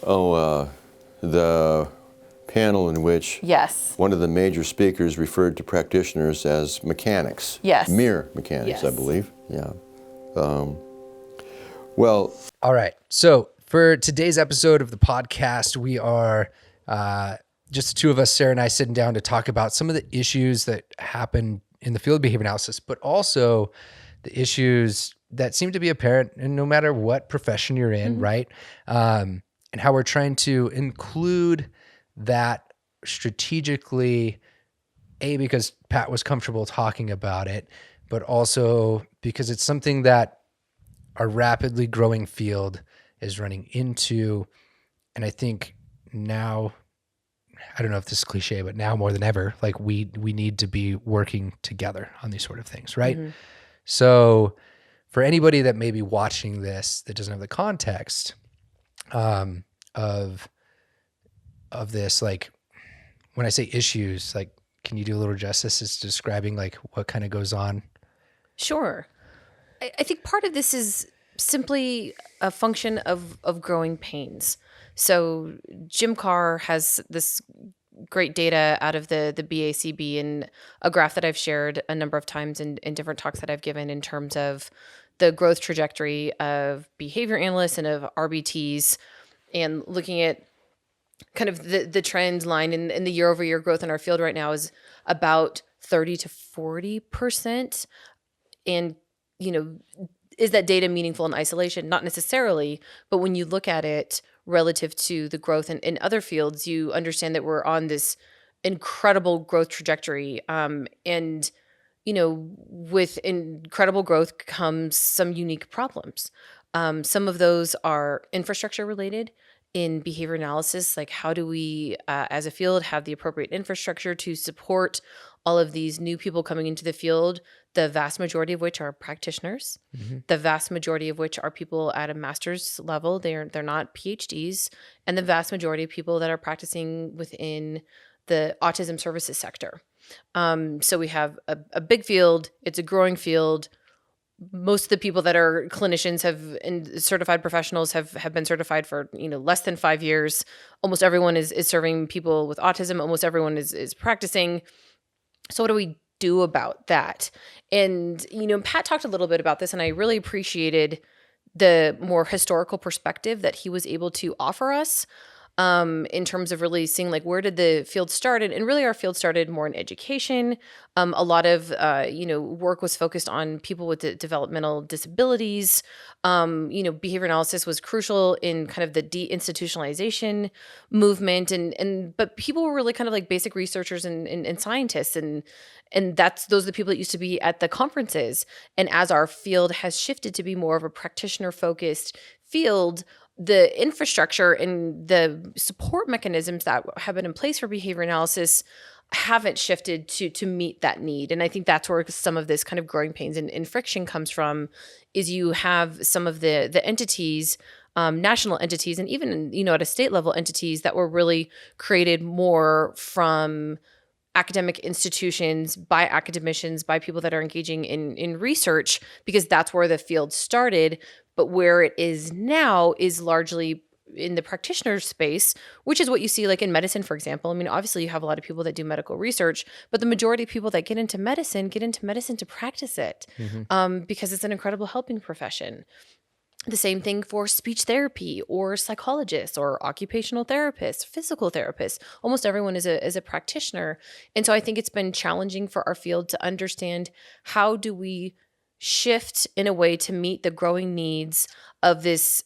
The panel in which Yes. one of the major speakers referred to practitioners as mechanics. Yes. Mere mechanics, Yes. I believe. Yeah. Well, all right. So for today's episode of the podcast, we are just the two of us, Sarah and I, sitting down to talk about some of the issues that happen in the field of behavior analysis, but also the issues that seem to be apparent in no matter what profession you're in, right? And how we're trying to include that strategically, because Pat was comfortable talking about it, but also because it's something that our rapidly growing field is running into. And I think now, I don't know if this is cliche, but now more than ever, like we need to be working together on these sort of things, right? So for anybody that may be watching this that doesn't have the context of this, like when I say issues, like can you do a little justice as describing like what kind of goes on? Sure. I think part of this is simply a function of growing pains. So Jim Carr has this great data out of the BACB and a graph that I've shared a number of times in different talks that I've given in terms of the growth trajectory of behavior analysts and of RBTs, and looking at kind of the trend line in the year-over-year growth in our field right now is about 30 to 40%. And, is that data meaningful in isolation? Not necessarily, but when you look at it relative to the growth in other fields, you understand that we're on this incredible growth trajectory. And, with incredible growth comes some unique problems. Some of those are infrastructure related. In behavior analysis, like how do we, as a field, have the appropriate infrastructure to support all of these new people coming into the field, the vast majority of which are practitioners, the vast majority of which are people at a master's level, they're not PhDs, and the vast majority of people that are practicing within the autism services sector. So we have a big field, it's a growing field. Most of the people that are clinicians and certified professionals have been certified for less than 5 years. Almost everyone is serving people with autism. Almost everyone is practicing. So what do we do about that? And Pat talked a little bit about this, and I really appreciated the more historical perspective that he was able to offer us. In terms of really seeing like where did the field start, and really our field started more in education. A lot of work was focused on people with developmental disabilities. Behavior analysis was crucial in kind of the deinstitutionalization movement, but people were really kind of like basic researchers and scientists, and those are the people that used to be at the conferences. And as our field has shifted to be more of a practitioner focused field, the infrastructure and the support mechanisms that have been in place for behavior analysis haven't shifted to meet that need. And I think that's where some of this kind of growing pains and friction comes from, is you have some of the entities, national entities, and even, at a state level entities that were really created more from academic institutions, by academicians, by people that are engaging in research, because that's where the field started. But where it is now is largely in the practitioner space, which is what you see like in medicine, for example. I mean, obviously you have a lot of people that do medical research, but the majority of people that get into medicine to practice it, because it's an incredible helping profession. The same thing for speech therapy or psychologists or occupational therapists, physical therapists. Almost everyone is a practitioner. And so I think it's been challenging for our field to understand, how do we shift in a way to meet the growing needs of this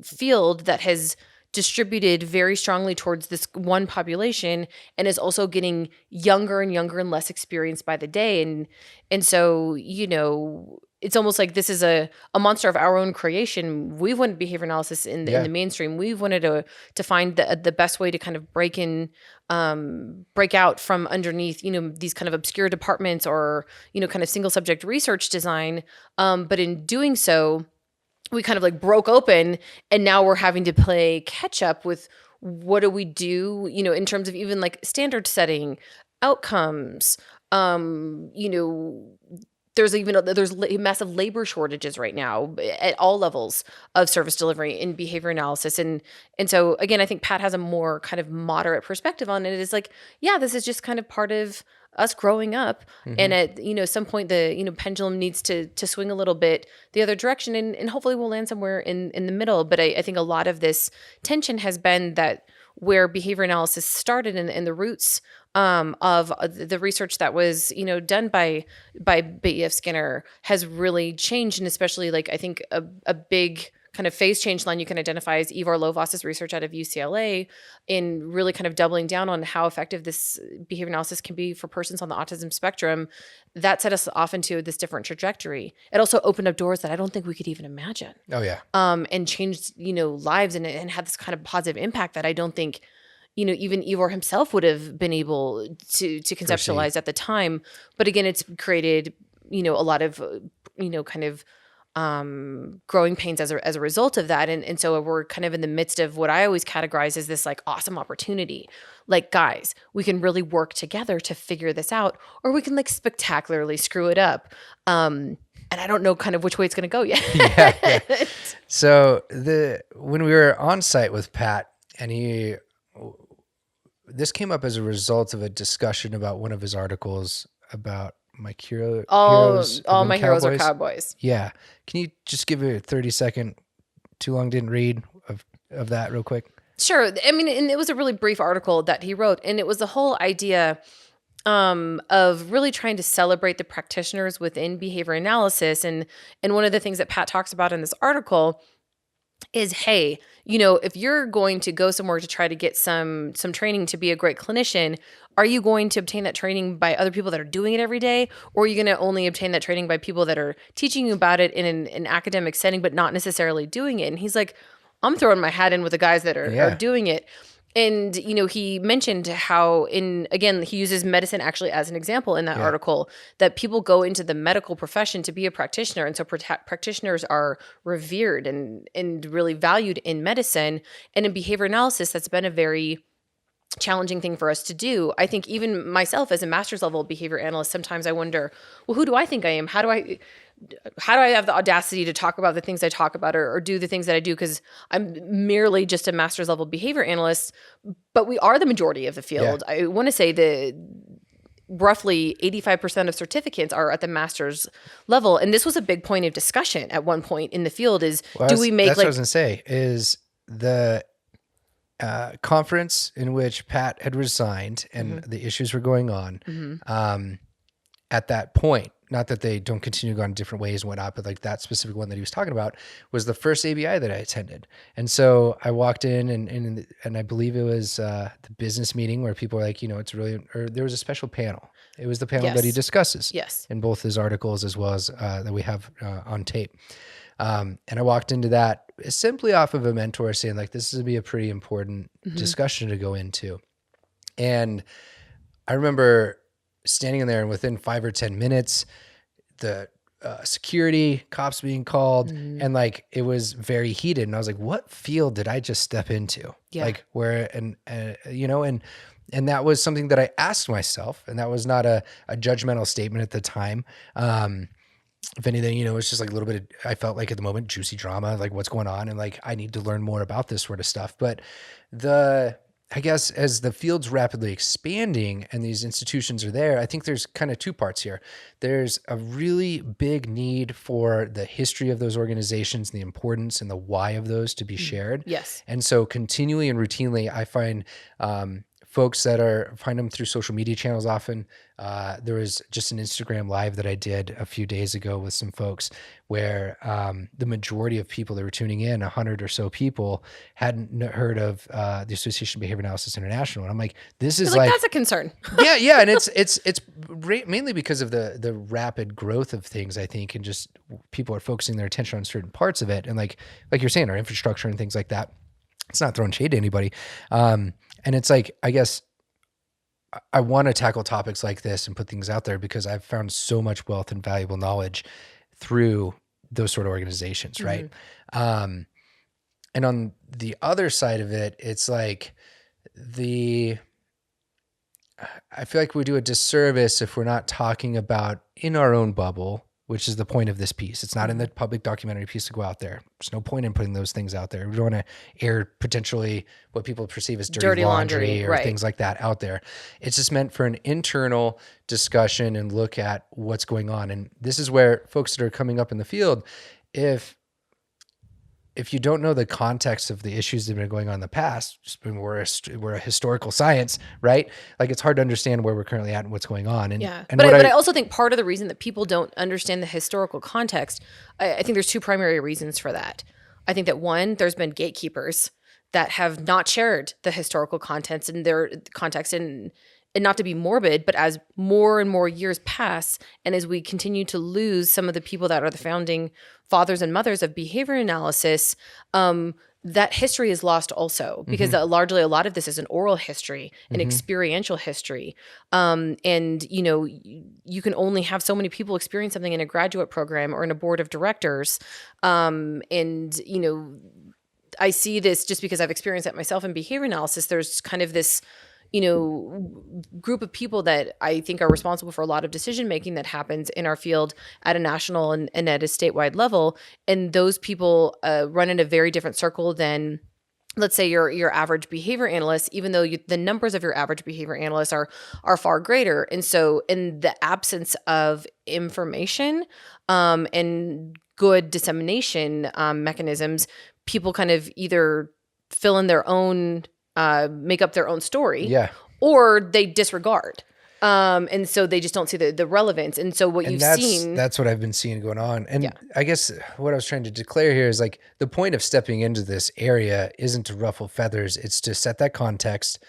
field that has distributed very strongly towards this one population and is also getting younger and younger and less experienced by the day. And so, it's almost like this is a monster of our own creation. We've wanted behavior analysis in the mainstream. We've wanted to find the best way to kind of break out from underneath, these kind of obscure departments or, kind of single subject research design. But in doing so, we kind of like broke open, and now we're having to play catch up with what do we do, in terms of even like standard setting, outcomes, there's massive labor shortages right now at all levels of service delivery in behavior analysis. And so again, I think Pat has a more kind of moderate perspective on it. It's like, yeah, this is just kind of part of us growing up. And at, some point the, pendulum needs to swing a little bit the other direction, and hopefully we'll land somewhere in the middle. But I think a lot of this tension has been that where behavior analysis started and the roots of the research that was, done by B.F. Skinner has really changed. And especially like, I think a big kind of phase change line you can identify is Ivar Lovaas's research out of UCLA in really kind of doubling down on how effective this behavior analysis can be for persons on the autism spectrum. That set us off into this different trajectory. It also opened up doors that I don't think we could even imagine. Oh yeah. And changed, lives and had this kind of positive impact that I don't think, even Ivor himself would have been able to conceptualize at the time. But again, it's created, a lot of, kind of growing pains as a result of that. And so we're kind of in the midst of what I always categorize as this like awesome opportunity. Like, guys, we can really work together to figure this out, or we can like spectacularly screw it up. And I don't know kind of which way it's going to go yet. Yeah. So when we were on site with Pat, and this came up as a result of a discussion about one of his articles about my heroes. All my heroes are cowboys. Yeah. Can you just give a 30-second, too long didn't read of that real quick? Sure. I mean, and it was a really brief article that he wrote, and it was the whole idea of really trying to celebrate the practitioners within behavior analysis. And one of the things that Pat talks about in this article is, hey, if you're going to go somewhere to try to get some training to be a great clinician, are you going to obtain that training by other people that are doing it every day? Or are you going to only obtain that training by people that are teaching you about it in an academic setting, but not necessarily doing it? And he's like, I'm throwing my hat in with the guys that are doing it. And, he mentioned how he uses medicine actually as an example in that article, that people go into the medical profession to be a practitioner. And so practitioners are revered and really valued in medicine. And in behavior analysis, that's been a very challenging thing for us to do. I think even myself as a master's level behavior analyst, sometimes I wonder, well, who do I think I am? How do I have the audacity to talk about the things I talk about or do the things that I do? Because I'm merely just a master's level behavior analyst, but we are the majority of the field. Yeah. I want to say that roughly 85% of certificates are at the master's level. And this was a big point of discussion at one point in the field is, do we make that's what I was going to say is the conference in which Pat had resigned and the issues were going on at that point, not that they don't continue to go on different ways and whatnot, but like that specific one that he was talking about was the first ABI that I attended. And so I walked in and I believe it was the business meeting where people were like, it's really, or there was a special panel. It was the panel that he discusses in both his articles as well as that we have on tape. And I walked into that simply off of a mentor saying like, this is going to be a pretty important discussion to go into. And I remember standing in there and within 5 or 10 minutes, the security cops being called and like, it was very heated. And I was like, what field did I just step into? Yeah. Like where, and that was something that I asked myself, and that was not a judgmental statement at the time. If anything, it's just like a little bit of, I felt like at the moment, juicy drama, like what's going on. And like, I need to learn more about this sort of stuff. But I guess as the field's rapidly expanding and these institutions are there, I think there's kind of two parts here. There's a really big need for the history of those organizations, the importance and the why of those to be shared. Yes. And so continually and routinely, I find folks that find them through social media channels often. There was just an Instagram live that I did a few days ago with some folks where the majority of people that were tuning in, 100 or so people, hadn't heard of the Association of Behavior Analysis International. And I'm like, this is like that's a concern. Yeah. And it's mainly because of the rapid growth of things, I think, and just people are focusing their attention on certain parts of it. And like you're saying, our infrastructure and things like that. It's not throwing shade to anybody. And it's like, I guess I want to tackle topics like this and put things out there because I've found so much wealth and valuable knowledge through those sort of organizations. Right. And on the other side of it, it's like I feel like we do a disservice if we're not talking about in our own bubble, which is the point of this piece. It's not in the public documentary piece to go out there. There's no point in putting those things out there. We don't want to air potentially what people perceive as dirty laundry or right. things like that out there. It's just meant for an internal discussion and look at what's going on. And this is where folks that are coming up in the field, if you don't know the context of the issues that have been going on in the past, we're a historical science, right? Like it's hard to understand where we're currently at and what's going on. And, Yeah, and but I also think part of the reason that people don't understand the historical context, I think there's two primary reasons for that. I think that one, there's been gatekeepers that have not shared the historical contents and their context, and not to be morbid, but as more and more years pass, and as we continue to lose some of the people that are the founding fathers and mothers of behavior analysis, that history is lost also, because largely a lot of this is an oral history, an experiential history. And, you can only have so many people experience something in a graduate program or in a board of directors. I see this just because I've experienced it myself in behavior analysis. There's kind of this group of people that I think are responsible for a lot of decision making that happens in our field at a national and at a statewide level. And those people run in a very different circle than, let's say, your average behavior analyst, even though the numbers of your average behavior analysts are far greater. And so in the absence of information and good dissemination mechanisms, people kind of either fill in their own make up their own story, or they disregard. And so they just don't see the relevance. And so that's what I've been seeing going on. And I guess what I was trying to declare here is like the point of stepping into this area isn't to ruffle feathers. It's to set that context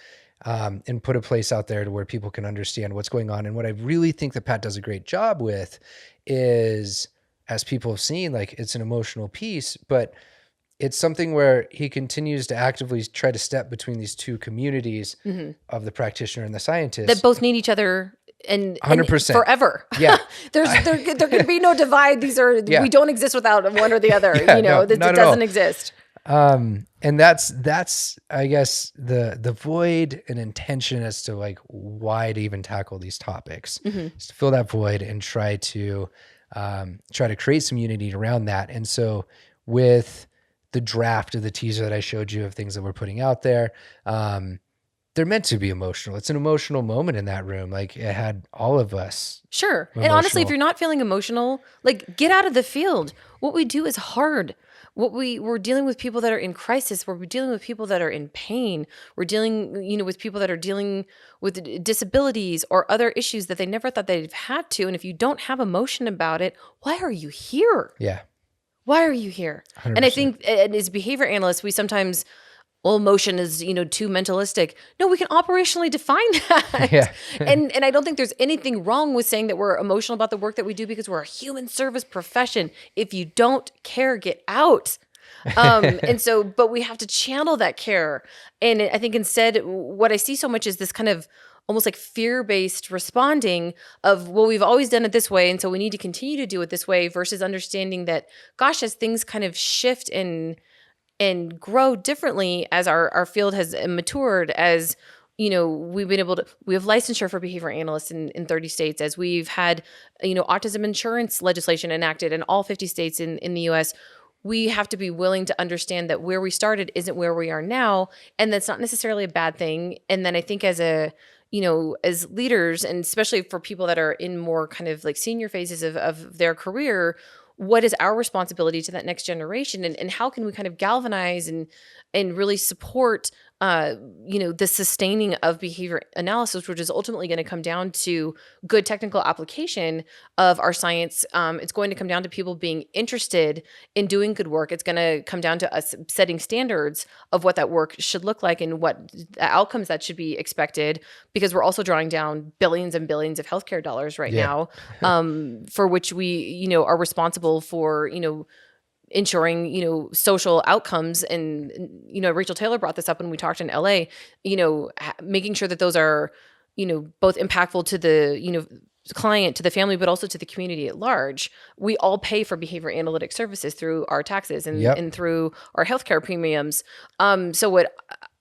and put a place out there to where people can understand what's going on. And what I really think that Pat does a great job with is, as people have seen, like it's an emotional piece, but it's something where he continues to actively try to step between these two communities of the practitioner and the scientist that both need each other and 100% forever. Yeah. there can be no divide. We don't exist without one or the other. It doesn't exist. And that's I guess the void and intention as to like why to even tackle these topics is to fill that void and try to create some unity around that. And so with the draft of the teaser that I showed you of things that we're putting out there, they're meant to be emotional. It's an emotional moment in that room. Like it had all of us. Sure. Emotional. And honestly, if you're not feeling emotional, like get out of the field. What we do is hard. We're dealing with people that are in crisis. We're dealing with people that are in pain. We're dealing, with people that are dealing with disabilities or other issues that they never thought they'd had to. And if you don't have emotion about it, why are you here? Yeah. Why are you here? 100%. And I think as behavior analysts, we sometimes, emotion is, too mentalistic. No, we can operationally define that. Yeah. and I don't think there's anything wrong with saying that we're emotional about the work that we do because we're a human service profession. If you don't care, get out. But we have to channel that care. And I think instead, what I see so much is this kind of almost like fear-based responding of, well, we've always done it this way, and so we need to continue to do it this way, versus understanding that, gosh, as things kind of shift and grow differently as our field has matured, as we've been able to, we have licensure for behavior analysts in 30 states, as we've had, autism insurance legislation enacted in all 50 states in the US. We have to be willing to understand that where we started isn't where we are now, and that's not necessarily a bad thing. And then I think as leaders, and especially for people that are in more kind of like senior phases of their career, what is our responsibility to that next generation, and how can we kind of galvanize and really support the sustaining of behavior analysis, which is ultimately going to come down to good technical application of our science. It's going to come down to people being interested in doing good work. It's going to come down to us setting standards of what that work should look like and what outcomes that should be expected, because we're also drawing down billions and billions of healthcare dollars right now, for which we, are responsible for, ensuring, social outcomes. And, Rachel Taylor brought this up when we talked in LA, making sure that those are, both impactful to the, client, to the family, but also to the community at large. We all pay for behavior analytic services through our taxes and through our healthcare premiums. So what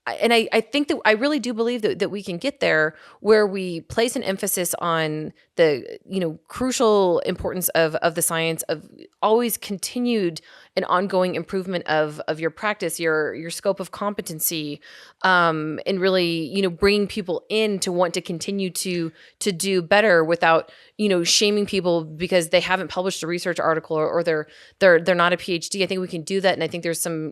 I think that I really do believe that we can get there where we place an emphasis on the crucial importance of the science, of always continued and ongoing improvement of your practice, your scope of competency, and really bringing people in to want to continue to do better without shaming people because they haven't published a research article or they're not a PhD. I think we can do that, and I think there's some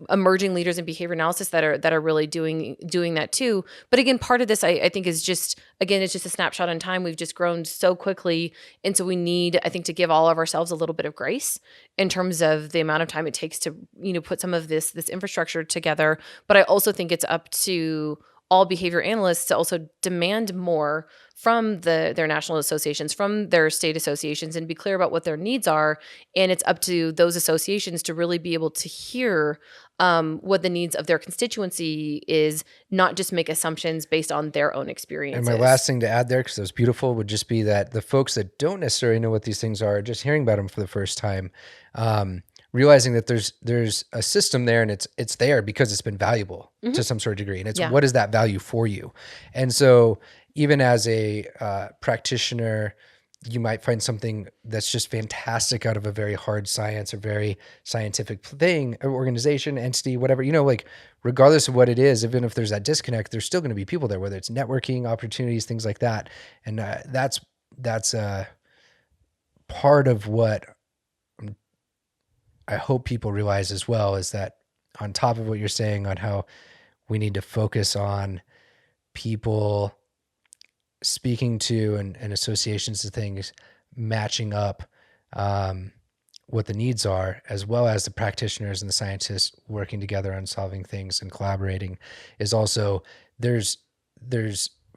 emerging leaders in behavior analysis that are really doing that too. But again, part of this I think is just, again, it's just a snapshot in time. We've just grown so quickly, and so we need, I think, to give all of ourselves a little bit of grace in terms of the amount of time it takes to put some of this infrastructure together. But I also think it's up to all behavior analysts to also demand more from their national associations, from their state associations, and be clear about what their needs are. And it's up to those associations to really be able to hear what the needs of their constituency is, not just make assumptions based on their own experiences. And my last thing to add there, because it was beautiful, would just be that the folks that don't necessarily know what these things are, just hearing about them for the first time, realizing that there's a system there, and it's there because it's been valuable to some sort of degree. And it's what is that value for you? And so even as a practitioner, you might find something that's just fantastic out of a very hard science or very scientific thing, or organization, entity, whatever, like regardless of what it is, even if there's that disconnect, there's still going to be people there, whether it's networking opportunities, things like that. And that's part of what I hope people realize as well, is that on top of what you're saying on how we need to focus on people speaking to and associations of things matching up what the needs are, as well as the practitioners and the scientists working together on solving things and collaborating, is also there's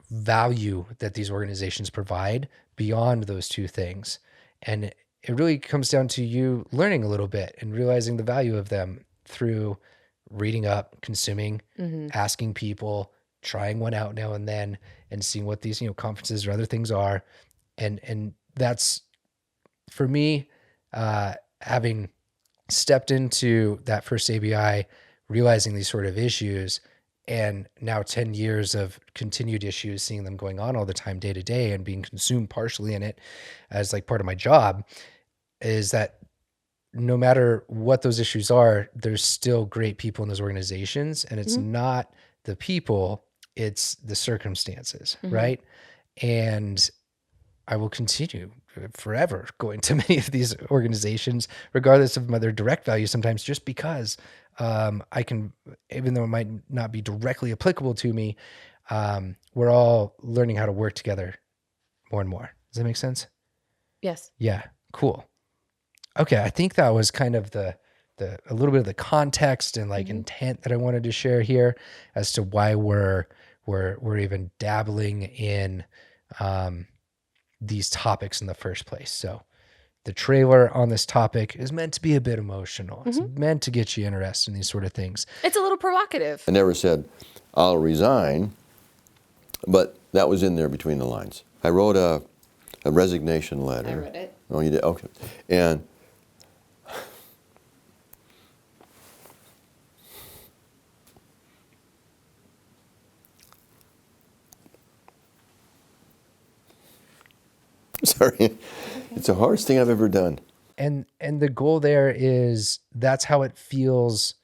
value that these organizations provide beyond those two things. And it really comes down to you learning a little bit and realizing the value of them through reading up, consuming, asking people, trying one out now and then, and seeing what these conferences or other things are. And that's, for me, having stepped into that first ABI, realizing these sort of issues, and now 10 years of continued issues, seeing them going on all the time, day to day, and being consumed partially in it as like part of my job, is that no matter what those issues are, there's still great people in those organizations, and it's not the people, it's the circumstances, right? And I will continue forever going to many of these organizations, regardless of their direct value sometimes, just because I can, even though it might not be directly applicable to me, we're all learning how to work together more and more. Does that make sense? Yes. Yeah, cool. Okay, I think that was kind of a little bit of the context and like intent that I wanted to share here as to why we're even dabbling in these topics in the first place. So the trailer on this topic is meant to be a bit emotional. It's meant to get you interested in these sort of things. It's a little provocative. I never said, I'll resign, but that was in there between the lines. I wrote a resignation letter. I read it. Oh, you did? Okay. And sorry, it's the hardest thing I've ever done. And the goal there is, that's how it feels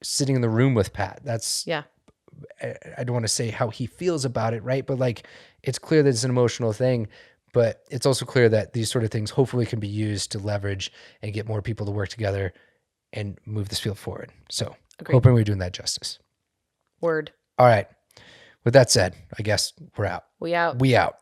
sitting in the room with Pat. That's, I don't want to say how he feels about it, right? But like, it's clear that it's an emotional thing, but it's also clear that these sort of things hopefully can be used to leverage and get more people to work together and move this field forward. So hoping we're doing that justice. Word. All right. With that said, I guess we're out. We out. We out.